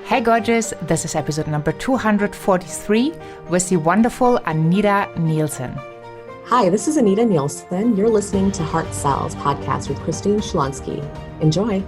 Hey gorgeous, this is episode number 243 with the wonderful Anita Nielsen. Hi, this is Anita Nielsen. You're listening to Heart Sells podcast with Christine Shlonsky. Enjoy.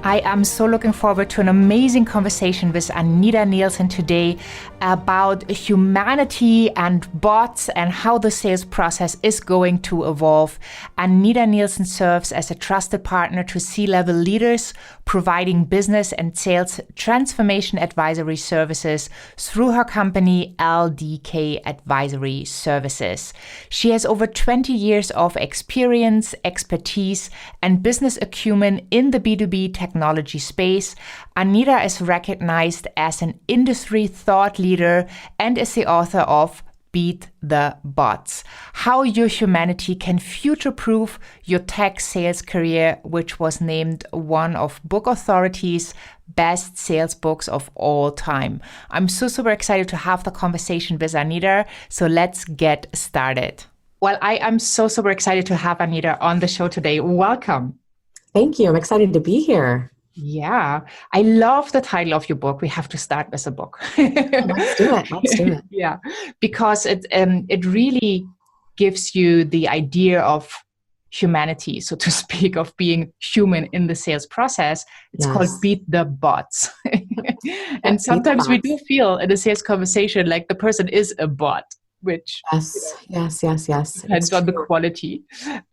I am so looking forward to an amazing conversation with Anita Nielsen today about humanity and bots and how the sales process is going to evolve. Anita Nielsen serves as a trusted partner to C-level leaders, providing business and sales transformation advisory services through her company, LDK Advisory Services. She has over 20 years of experience, expertise, and business acumen in the B2B technology space. Anita is recognized as an industry thought leader and is the author of Beat the Bots: How Your Humanity Can Future-Proof Your Tech Sales Career, which was named one of Book Authority's best sales books of all time. I'm so super excited to have the conversation with Anita, so let's get started. Well, I am so super excited to have Anita on the show today. Welcome. Thank you. I'm excited to be here. Yeah, I love the title of your book. We have to start with a book. Let's do it. Let's do it. Yeah, because it really gives you the idea of humanity, so to speak, of being human in the sales process. It's called Beat the Bots. And sometimes we do feel in a sales conversation like the person is a bot, which yes. depends on the quality.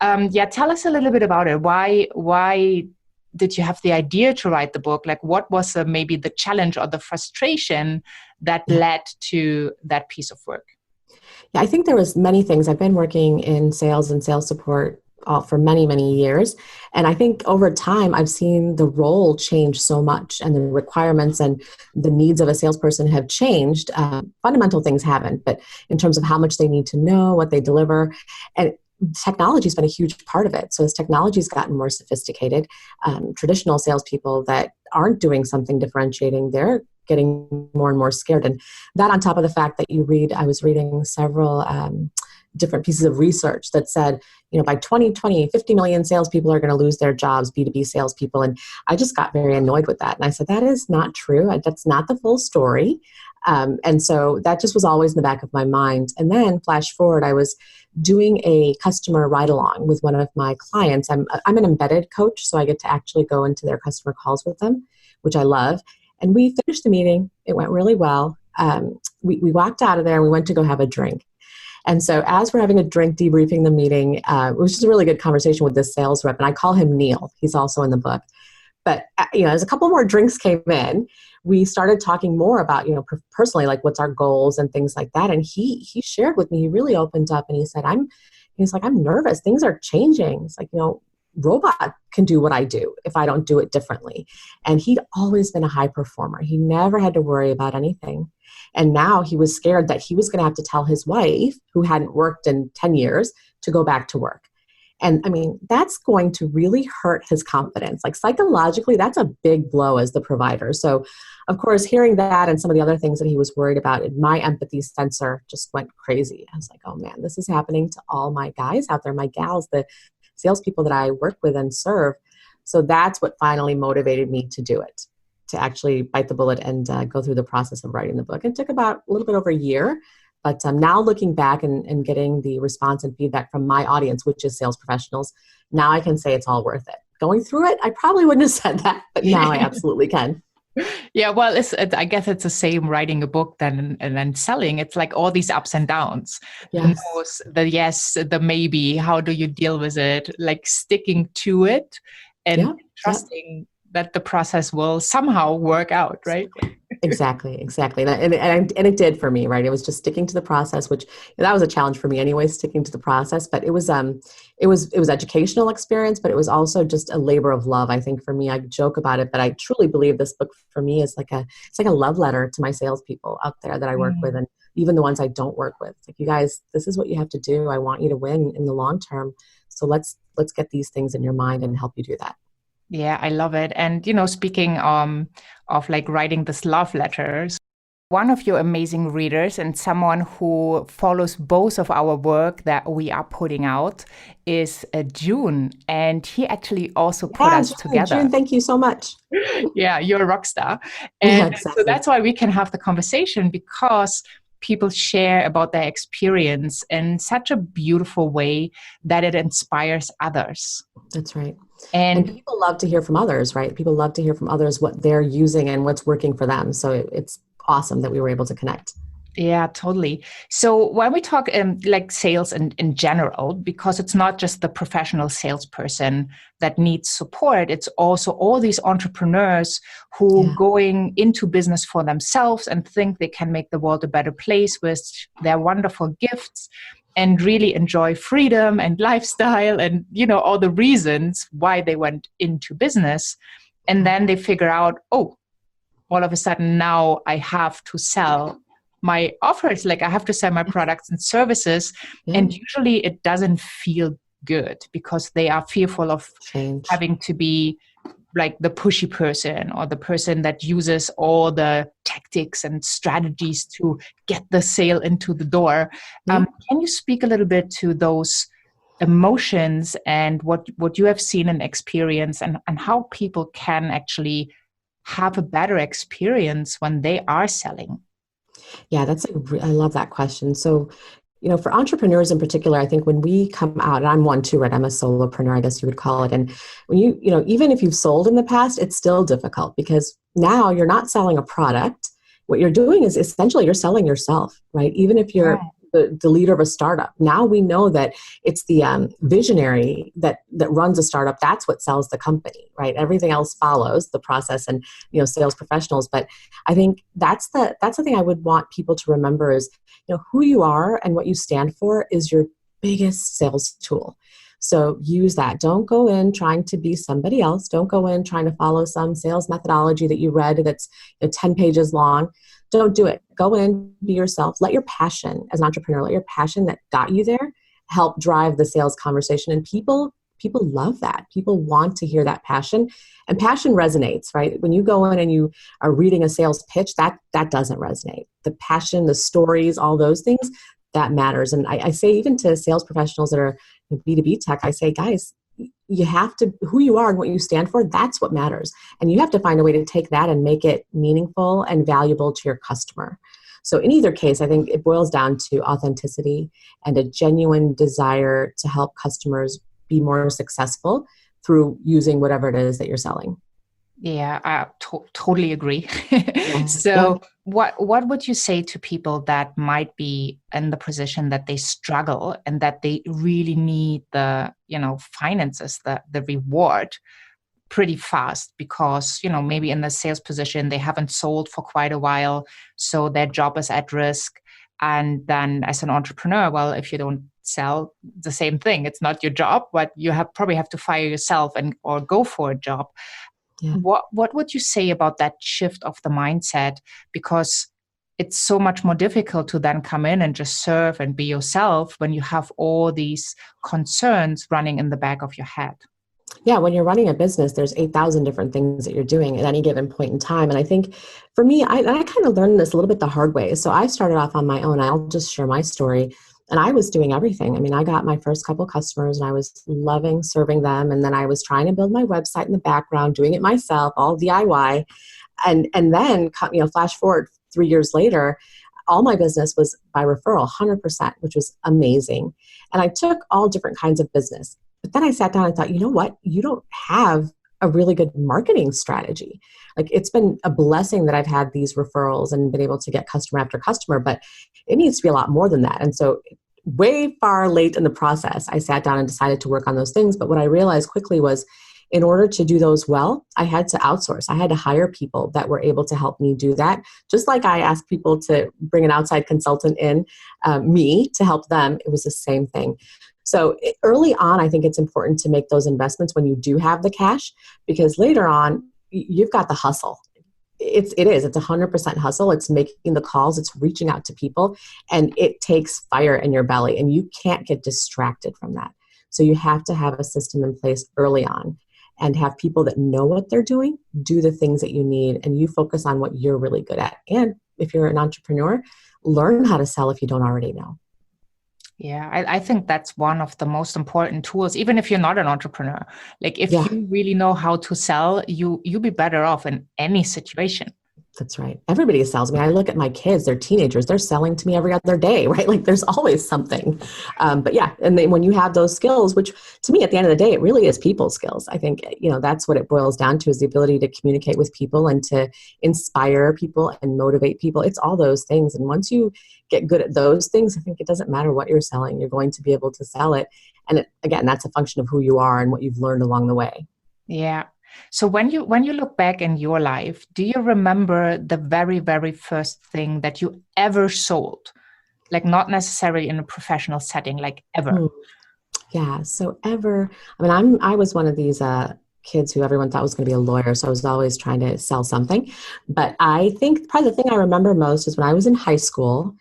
Tell us a little bit about it. Why did you have the idea to write the book? Like, what was maybe the challenge or the frustration that led to that piece of work? Yeah, I think there was many things. I've been working in sales and sales support for many, many years. And I think over time, I've seen the role change so much, and the requirements and the needs of a salesperson have changed. Fundamental things haven't, but in terms of how much they need to know, what they deliver, and technology has been a huge part of it. So as technology has gotten more sophisticated, traditional salespeople that aren't doing something differentiating, they're getting more and more scared. And that on top of the fact that I was reading several different pieces of research that said, by 2020, 50 million salespeople are going to lose their jobs, B2B salespeople. And I just got very annoyed with that. And I said, that is not true. That's not the full story. And so that just was always in the back of my mind. And then flash forward, I was doing a customer ride-along with one of my clients. I'm an embedded coach, so I get to actually go into their customer calls with them, which I love. And we finished the meeting. It went really well. We walked out of there and we went to go have a drink. And so as we're having a drink, debriefing the meeting, it was just a really good conversation with this sales rep. And I call him Neil. He's also in the book. But, as a couple more drinks came in, we started talking more about, personally, like what's our goals and things like that. And he shared with me, he really opened up and he said, I'm nervous. Things are changing. It's like, robot can do what I do if I don't do it differently. And he'd always been a high performer. He never had to worry about anything. And now he was scared that he was going to have to tell his wife, who hadn't worked in 10 years, to go back to work. And that's going to really hurt his confidence. Like psychologically, that's a big blow as the provider. So of course, hearing that and some of the other things that he was worried about, my empathy sensor just went crazy. I was like, oh man, this is happening to all my guys out there, my gals, the salespeople that I work with and serve. So that's what finally motivated me to do it, to actually bite the bullet and go through the process of writing the book. It took about a little bit over a year. But now looking back and getting the response and feedback from my audience, which is sales professionals, now I can say it's all worth it. Going through it, I probably wouldn't have said that, but now I absolutely can. Yeah, well, I guess it's the same writing a book and then selling. It's like all these ups and downs. Yes. The no's, the yes, the maybe. How do you deal with it? Like sticking to it and trusting that the process will somehow work out, right? Exactly. And it did for me, right? It was just sticking to the process, which that was a challenge for me anyway, sticking to the process. But it was educational experience, but it was also just a labor of love. I think for me, I joke about it, but I truly believe this book for me is like a love letter to my salespeople out there that I work with, and even the ones I don't work with. It's like, you guys, this is what you have to do. I want you to win in the long term. So let's get these things in your mind and help you do that. Yeah, I love it. And, speaking of like writing this love letters, one of your amazing readers and someone who follows both of our work that we are putting out is June. And he actually also put us together. June, thank you so much. Yeah, you're a rock star. And Yeah, exactly. So that's why we can have the conversation, because people share about their experience in such a beautiful way that it inspires others. That's right. And people love to hear from others, right? People love to hear from others what they're using and what's working for them. So it's awesome that we were able to connect. yeah, totally. So when we talk like sales in general, because it's not just the professional salesperson that needs support, it's also all these entrepreneurs who going into business for themselves and think they can make the world a better place with their wonderful gifts and really enjoy freedom and lifestyle and, all the reasons why they went into business. And then they figure out, oh, all of a sudden now I have to sell my offers, like I have to sell my products and services. And usually it doesn't feel good because they are fearful of having to be like the pushy person or the person that uses all the tactics and strategies to get the sale into the door. Can you speak a little bit to those emotions and what you have seen and experienced, and how people can actually have a better experience when they are selling? Yeah, I love that question. So, for entrepreneurs in particular, I think when we come out, and I'm one too, right? I'm a solopreneur, I guess you would call it. And when even if you've sold in the past, it's still difficult because now you're not selling a product. What you're doing is essentially you're selling yourself, right? Even if you're the leader of a startup. Now we know that it's the visionary that runs a startup. That's what sells the company, right? Everything else follows the process and, sales professionals. But I think that's the thing I would want people to remember is, who you are and what you stand for is your biggest sales tool. So use that. Don't go in trying to be somebody else. Don't go in trying to follow some sales methodology that you read that's 10 pages long. Don't do it. Go in, be yourself. Let your passion as an entrepreneur, let your passion that got you there help drive the sales conversation. And people love that. People want to hear that passion. And passion resonates, right? When you go in and you are reading a sales pitch, that doesn't resonate. The passion, the stories, all those things, that matters. And I say even to sales professionals that are in B2B tech, I say, guys, you have to, who you are and what you stand for, that's what matters. And you have to find a way to take that and make it meaningful and valuable to your customer. So in either case, I think it boils down to authenticity and a genuine desire to help customers be more successful through using whatever it is that you're selling. Yeah, I totally agree. So what would you say to people that might be in the position that they struggle and that they really need the, finances, the reward pretty fast because, maybe in the sales position, they haven't sold for quite a while. So their job is at risk. And then as an entrepreneur, well, if you don't sell, the same thing, it's not your job, but you probably have to fire yourself or go for a job. Yeah. What would you say about that shift of the mindset? Because it's so much more difficult to then come in and just serve and be yourself when you have all these concerns running in the back of your head. Yeah, when you're running a business, there's 8,000 different things that you're doing at any given point in time. And I think for me, I kind of learned this a little bit the hard way. So I started off on my own. I'll just share my story. And I was doing everything. I mean, I got my first couple customers and I was loving serving them. And then I was trying to build my website in the background, doing it myself, all DIY. And then, flash forward 3 years later, all my business was by referral, 100%, which was amazing. And I took all different kinds of business. But then I sat down and thought, you know what? You don't have a really good marketing strategy. Like, it's been a blessing that I've had these referrals and been able to get customer after customer, but it needs to be a lot more than that. And so way far late in the process, I sat down and decided to work on those things. But what I realized quickly was in order to do those well, I had to outsource. I had to hire people that were able to help me do that. Just like I asked people to bring an outside consultant in, me to help them, it was the same thing. So early on, I think it's important to make those investments when you do have the cash, because later on, you've got the hustle. It's 100% hustle. It's making the calls. It's reaching out to people, and it takes fire in your belly, and you can't get distracted from that. So you have to have a system in place early on and have people that know what they're doing, do the things that you need, and you focus on what you're really good at. And if you're an entrepreneur, learn how to sell if you don't already know. Yeah, I think that's one of the most important tools, even if you're not an entrepreneur. Like if you really know how to sell, you'll be better off in any situation. That's right. Everybody sells me. I look at my kids, they're teenagers, they're selling to me every other day, right? Like there's always something. But yeah, and then when you have those skills, which to me at the end of the day, it really is people skills. I think, that's what it boils down to, is the ability to communicate with people and to inspire people and motivate people. It's all those things. And once you get good at those things, I think it doesn't matter what you're selling, you're going to be able to sell it. And again, that's a function of who you are and what you've learned along the way. Yeah. So when you look back in your life, do you remember the very, very first thing that you ever sold? Like not necessarily in a professional setting, like ever. Yeah. So ever, I was one of these kids who everyone thought was going to be a lawyer. So I was always trying to sell something. But I think probably the thing I remember most is when I was in high school,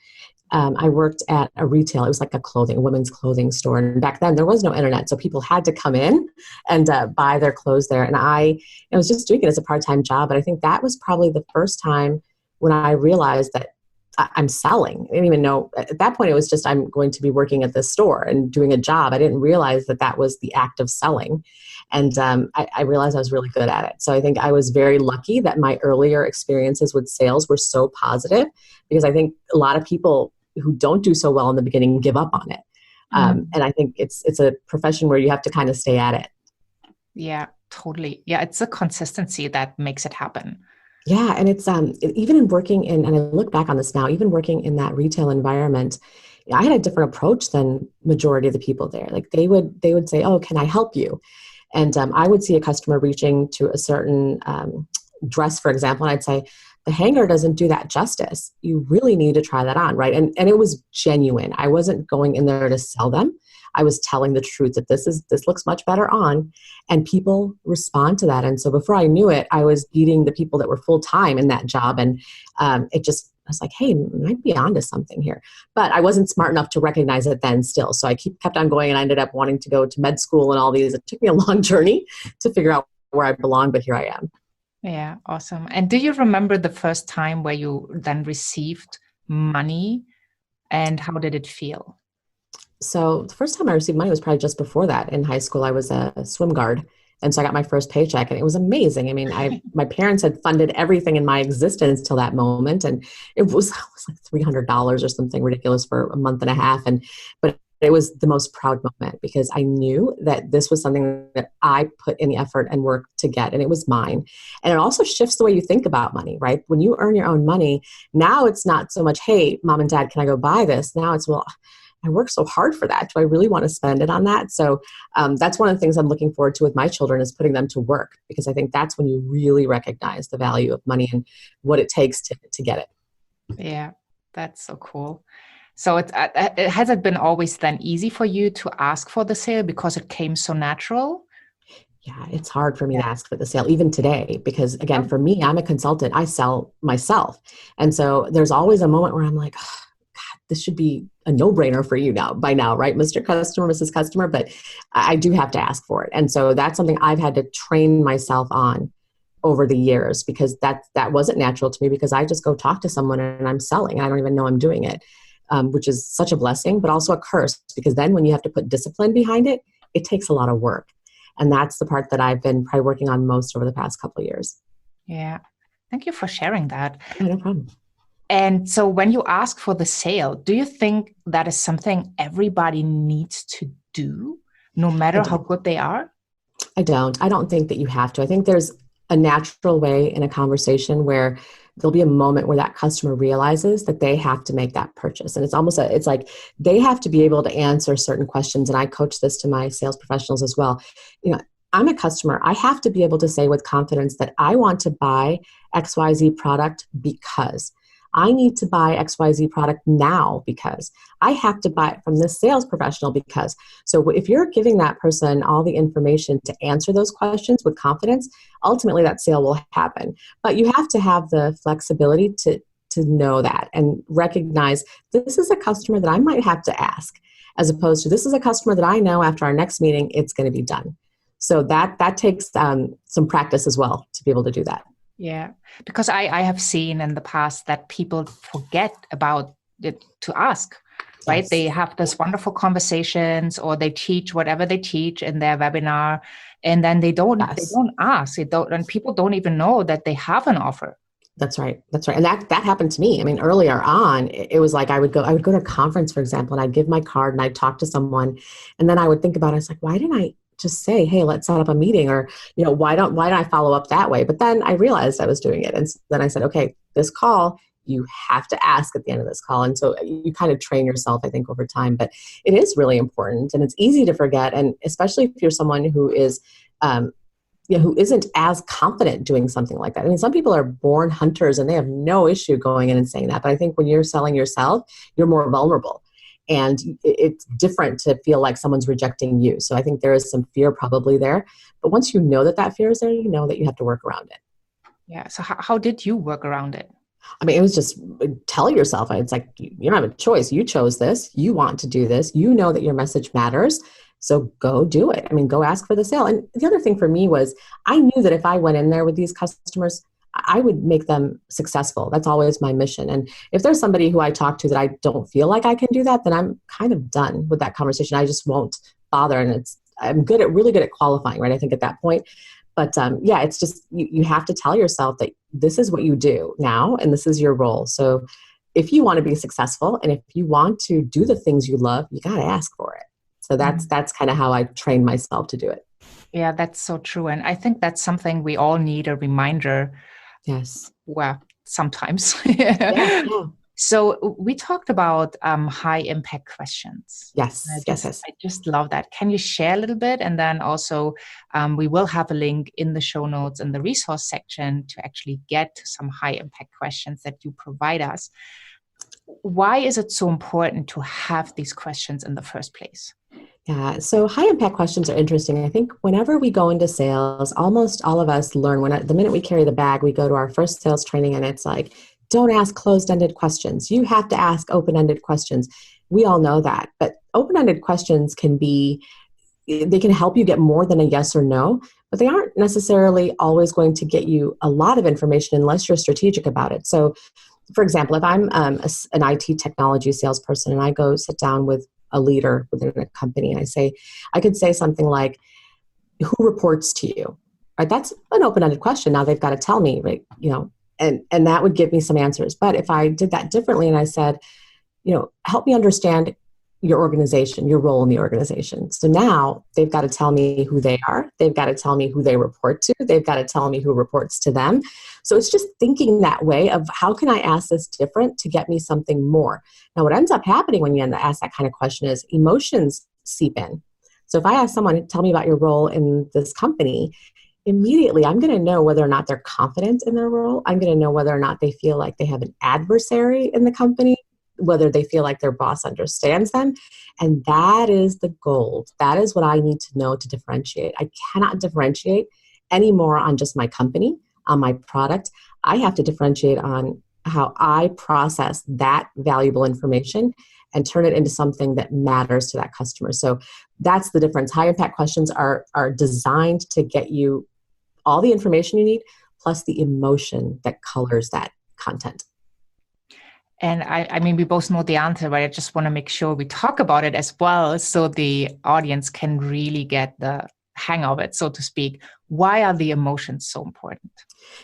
I worked at a retail. It was like a women's clothing store. And back then there was no internet. So people had to come in and buy their clothes there. And I was just doing it as a part-time job. But I think that was probably the first time when I realized that I'm selling. I didn't even know at that point, it was just, I'm going to be working at this store and doing a job. I didn't realize that that was the act of selling. And I realized I was really good at it. So I think I was very lucky that my earlier experiences with sales were so positive, because I think a lot of people who don't do so well in the beginning give up on it. And I think it's a profession where you have to kind of stay at it. Yeah, totally. Yeah, it's the consistency that makes it happen. Yeah. And it's even in working in, and I look back on this now, even working in that retail environment, I had a different approach than majority of the people there. Like they would say, "Oh, can I help you?" And I would see a customer reaching to a certain dress, for example, and I'd say, "The hanger doesn't do that justice. You really need to try that on," right? And it was genuine. I wasn't going in there to sell them. I was telling the truth that this looks much better on, and people respond to that. And so before I knew it, I was beating the people that were full time in that job, and I was like, "Hey, I might be onto something here." But I wasn't smart enough to recognize it then still. So I kept on going, and I ended up wanting to go to med school and all these. It took me a long journey to figure out where I belong, but here I am. Yeah, awesome. And do you remember the first time where you then received money, and how did it feel? So the first time I received money was probably just before that. In high school, I was a swim guard. And so I got my first paycheck, and it was amazing. I mean, my parents had funded everything in my existence till that moment. And it was like $300 or something ridiculous for a month and a half. But it was the most proud moment, because I knew that this was something that I put in the effort and work to get, and it was mine. And it also shifts the way you think about money, right? When you earn your own money, now it's not so much, "Hey, mom and dad, can I go buy this?" Now it's, "Well, I worked so hard for that. Do I really want to spend it on that?" So that's one of the things I'm looking forward to with my children, is putting them to work, because I think that's when you really recognize the value of money and what it takes to get it. Yeah, that's so cool. So has it been always then easy for you to ask for the sale because it came so natural? Yeah, it's hard for me to ask for the sale even today, because again, for me, I'm a consultant. I sell myself. And so there's always a moment where I'm like, "Oh, God, this should be a no-brainer for you by now, right, Mr. Customer, Mrs. Customer?" But I do have to ask for it. And so that's something I've had to train myself on over the years, because that wasn't natural to me, because I just go talk to someone and I'm selling, and I don't even know I'm doing it, which is such a blessing, but also a curse, because then when you have to put discipline behind it, it takes a lot of work. And that's the part that I've been probably working on most over the past couple of years. Yeah. Thank you for sharing that. Yeah, no problem. And so when you ask for the sale, do you think that is something everybody needs to do, no matter how good they are? I don't think that you have to. I think there's a natural way in a conversation where there'll be a moment where that customer realizes that they have to make that purchase. And it's like they have to be able to answer certain questions. And I coach this to my sales professionals as well. I'm a customer. I have to be able to say with confidence that I want to buy XYZ product because I need to buy XYZ product now, because I have to buy it from this sales professional because. So if you're giving that person all the information to answer those questions with confidence, ultimately that sale will happen. But you have to have the flexibility to know that and recognize this is a customer that I might have to ask, as opposed to this is a customer that I know after our next meeting, it's going to be done. So that takes some practice as well to be able to do that. Yeah, because I have seen in the past that people forget about it to ask, right? Yes. They have this wonderful conversations or they teach whatever they teach in their webinar, and then they Yes. don't ask. They don't, and people don't even know that they have an offer. That's right. That's right. And that happened to me. I mean, earlier on, it was like I would go to a conference, for example, and I'd give my card and I'd talk to someone. And then I would think about it. It's like, why didn't I just say, hey, let's set up a meeting? Or, why don't I follow up that way? But then I realized I was doing it. And so then I said, okay, this call, you have to ask at the end of this call. And so you kind of train yourself, I think, over time. But it is really important and it's easy to forget. And especially if you're someone who is, who isn't as confident doing something like that. I mean, some people are born hunters and they have no issue going in and saying that. But I think when you're selling yourself, you're more vulnerable. And it's different to feel like someone's rejecting you. So I think there is some fear probably there. But once you know that that fear is there, you know that you have to work around it. Yeah. So how did you work around it? I mean, it was just tell yourself, it's like, you don't have a choice. You chose this. You want to do this. You know that your message matters. So go do it. I mean, go ask for the sale. And the other thing for me was I knew that if I went in there with these customers, I would make them successful. That's always my mission. And if there's somebody who I talk to that I don't feel like I can do that, then I'm kind of done with that conversation. I just won't bother. And I'm really good at qualifying, right? I think at that point. But it's just, you have to tell yourself that this is what you do now, and this is your role. So if you want to be successful and if you want to do the things you love, you got to ask for it. So that's kind of how I train myself to do it. Yeah, that's so true. And I think that's something we all need a reminder. Yes. Well, sometimes. Yeah. So we talked about high impact questions. Yes. I just love that. Can you share a little bit? And then also we will have a link in the show notes in the resource section to actually get to some high impact questions that you provide us. Why is it so important to have these questions in the first place? Yeah, so high impact questions are interesting. I think whenever we go into sales, almost all of us learn the minute we carry the bag, we go to our first sales training and it's like, don't ask closed-ended questions. You have to ask open-ended questions. We all know that, but open-ended questions they can help you get more than a yes or no, but they aren't necessarily always going to get you a lot of information unless you're strategic about it. So for example, if I'm an IT technology salesperson and I go sit down with a leader within a company and I could say something like, who reports to you? Right? That's an open-ended question. Now they've got to tell me, right? And that would give me some answers. But if I did that differently and I said, help me understand your organization, your role in the organization. So now they've got to tell me who they are. They've got to tell me who they report to. They've got to tell me who reports to them. So it's just thinking that way of how can I ask this different to get me something more? Now, what ends up happening when you ask that kind of question is emotions seep in. So if I ask someone, tell me about your role in this company, immediately I'm going to know whether or not they're confident in their role. I'm going to know whether or not they feel like they have an adversary in the company, whether they feel like their boss understands them. And that is the gold. That is what I need to know to differentiate. I cannot differentiate anymore on just my company, on my product. I have to differentiate on how I process that valuable information and turn it into something that matters to that customer. So that's the difference. High impact questions are designed to get you all the information you need, plus the emotion that colors that content. And I mean, we both know the answer, but I just want to make sure we talk about it as well so the audience can really get the hang of it, so to speak. Why are the emotions so important?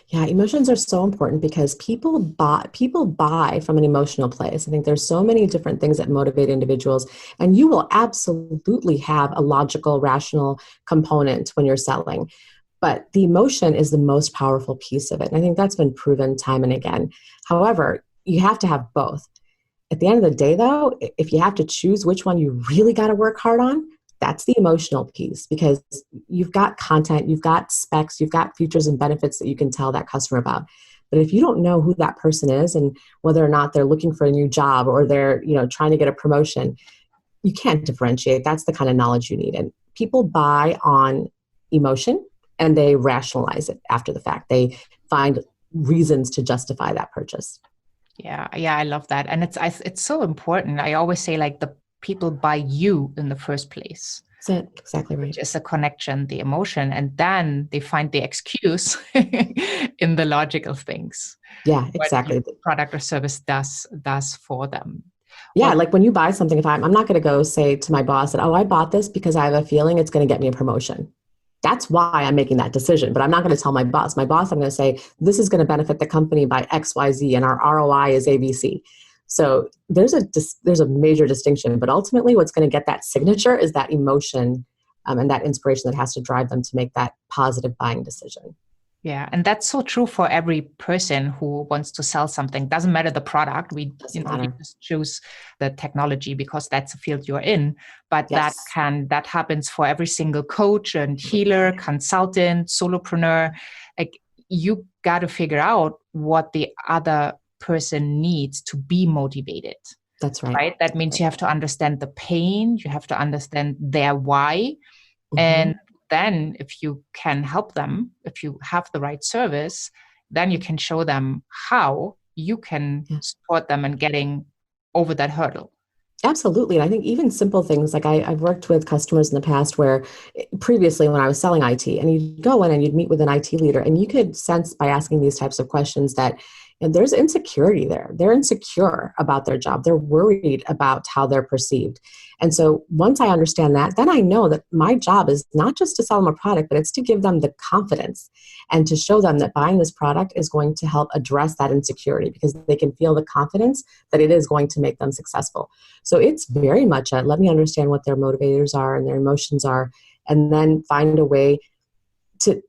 Yeah, emotions are so important because people buy from an emotional place. I think there's so many different things that motivate individuals, and you will absolutely have a logical, rational component when you're selling. But the emotion is the most powerful piece of it. And I think that's been proven time and again. However, you have to have both. At the end of the day, though, if you have to choose which one you really got to work hard on, that's the emotional piece, because you've got content, you've got specs, you've got features and benefits that you can tell that customer about. But if you don't know who that person is and whether or not they're looking for a new job or they're, trying to get a promotion, you can't differentiate. That's the kind of knowledge you need. And people buy on emotion and they rationalize it after the fact. They find reasons to justify that purchase. Yeah, I love that. And it's so important. I always say, like, the people buy you in the first place. That's it. Exactly right. Which is the connection, the emotion, and then they find the excuse in the logical things. Yeah, What exactly. your product or service does for them. Yeah, Well, like when you buy something, if I'm not going to go say to my boss that, oh, I bought this because I have a feeling it's going to get me a promotion. That's why I'm making that decision. But I'm not going to tell my boss. My boss, I'm going to say, this is going to benefit the company by X, Y, Z, and our ROI is ABC. So there's a major distinction. But ultimately, what's going to get that signature is that emotion and that inspiration that has to drive them to make that positive buying decision. yeah, and that's so true for every person who wants to sell something. Doesn't matter the product. You just choose the technology because that's the field you're in. But Yes. that happens for every single coach and healer, consultant, solopreneur. Like, you got to figure out what the other person needs to be motivated. That's right. Right. That means you have to understand the pain. You have to understand their why. Mm-hmm. And then if you can help them, if you have the right service, then you can show them how you can support them in getting over that hurdle. Absolutely. And I think even simple things like I've worked with customers in the past where previously when I was selling IT, and you'd go in and you'd meet with an IT leader and you could sense by asking these types of questions that there's insecurity there. They're insecure about their job. They're worried about how they're perceived. And so once I understand that, then I know that my job is not just to sell them a product, but it's to give them the confidence and to show them that buying this product is going to help address that insecurity because they can feel the confidence that it is going to make them successful. So it's very much let me understand what their motivators are and their emotions are, and then find a way to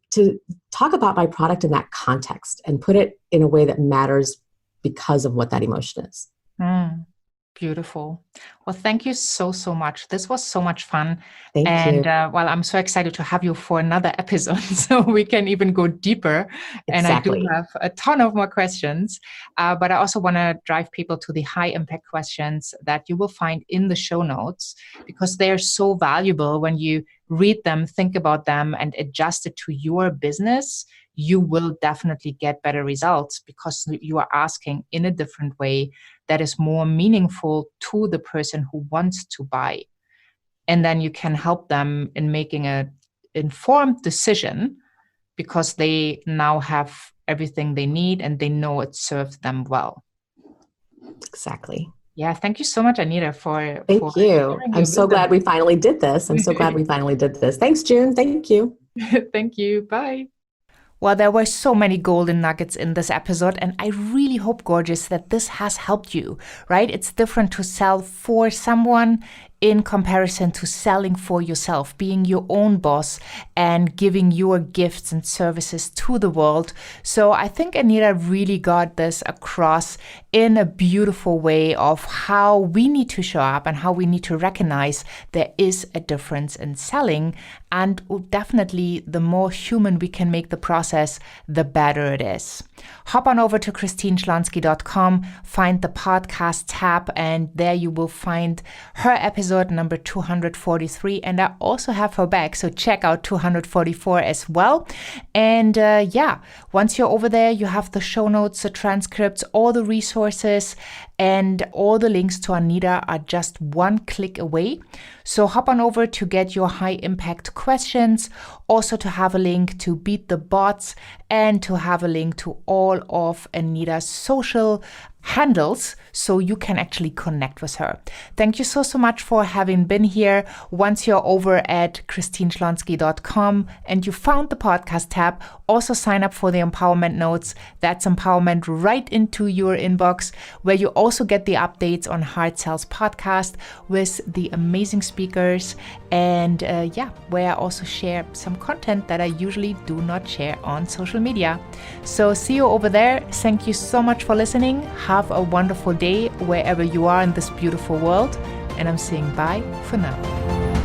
talk about my product in that context and put it in a way that matters because of what that emotion is. Beautiful. Well, thank you so much. This was so much fun. Thank you. And I'm so excited to have you for another episode so we can even go deeper. Exactly. And I do have a ton of more questions, but I also want to drive people to the high impact questions that you will find in the show notes because they're so valuable. When you read them, think about them, and adjust it to your business, you will definitely get better results because you are asking in a different way that is more meaningful to the person who wants to buy. And then you can help them in making an informed decision because they now have everything they need and they know it serves them well. Exactly. Yeah, thank you so much, Anita, for Thank you. I'm so glad we finally did this. Thanks, June. Thank you. Thank you. Bye. Well, there were so many golden nuggets in this episode, and I really hope, gorgeous, that this has helped you, right? It's different to sell for someone in comparison to selling for yourself, being your own boss and giving your gifts and services to the world. So I think Anita really got this across in a beautiful way of how we need to show up and how we need to recognize there is a difference in selling. And definitely the more human we can make the process, the better it is. Hop on over to christineschlonski.com, find the podcast tab, and there you will find her episode number 243. And I also have her back, so check out 244 as well. And once you're over there, you have the show notes, the transcripts, all the resources, and all the links to Anita are just one click away. So hop on over to get your high impact questions, also to have a link to beat the bots, and to have a link to all of Anita's social handles so you can actually connect with her. Thank you so much for having been here. Once you're over at christineschlonski.com and you found the podcast tab, also sign up for the empowerment notes. That's empowerment right into your inbox, where you also get the updates on Hard Sales podcast with the amazing speakers, and where I also share some content that I usually do not share on social media. So see you over there. Thank you so much for listening. Have a wonderful day wherever you are in this beautiful world, and I'm saying bye for now.